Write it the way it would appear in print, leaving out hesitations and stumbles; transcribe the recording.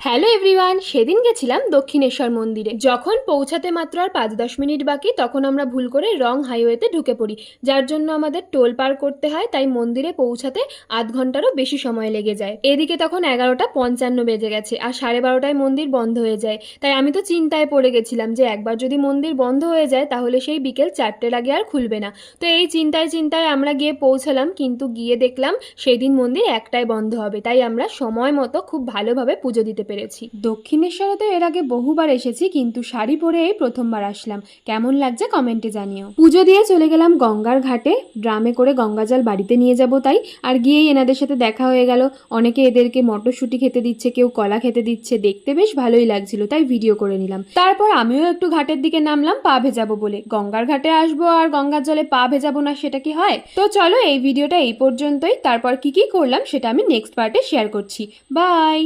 Hello everyone, সেদিন গেছিলাম দক্ষিণেশ্বর মন্দিরে। যখন পৌঁছাতে মাত্র আর 5-10 মিনিট বাকি, তখন আমরা ভুল করে রং হাইওয়েতে ঢুকে পড়ি, যার জন্য আমাদের টোল পার করতে হয়। তাই মন্দিরে পৌঁছাতে আধ ঘন্টারও বেশি সময় লেগে যায়। এদিকে তখন 11:55 বেজে গেছে, আর 12:30টায় মন্দির বন্ধ হয়ে যায়। তাই আমি তো চিন্তায় পড়ে গেছিলাম যে একবার যদি মন্দির বন্ধ হয়ে যায় তাহলে সেই বিকেল 4টের আগে আর খুলবে না। তো এই চিন্তায় চিন্তায় আমরা গিয়ে পৌঁছালাম, কিন্তু গিয়ে দেখলাম সেই দিন মন্দির 1টায় বন্ধ হবে। তাই আমরা সময় মতো খুব ভালোভাবে পুজো দিতে পেরেছি। দক্ষিণেশ্বরে তো এর আগে বহুবার এসেছি, কিন্তু শাড়ি পরে এই প্রথমবার আসলাম। কেমন লাগছে কমেন্টে জানিও। পুজো দিয়ে চলে গেলাম গঙ্গার ঘাটে, ড্রামে করে গঙ্গা জল বাড়িতে নিয়ে যাব তাই। আর গিয়েই এনাদের সাথে দেখা হয়ে গেল। অনেকে এদেরকে মটরশুঁটি খেতে দিচ্ছে, কেউ কলা খেতে দিচ্ছে। দেখতে বেশ ভালোই লাগছিল, তাই ভিডিও করে নিলাম। তারপর আমিও একটু ঘাটের দিকে নামলাম পা ভেজাবো বলে। গঙ্গার ঘাটে আসবো আর গঙ্গার জলে পা ভেজাবো না, সেটা কি হয়? তো চলো এই ভিডিওটা এই পর্যন্তই। তারপর কি কি করলাম সেটা আমি নেক্সট পার্টে শেয়ার করছি। বাই।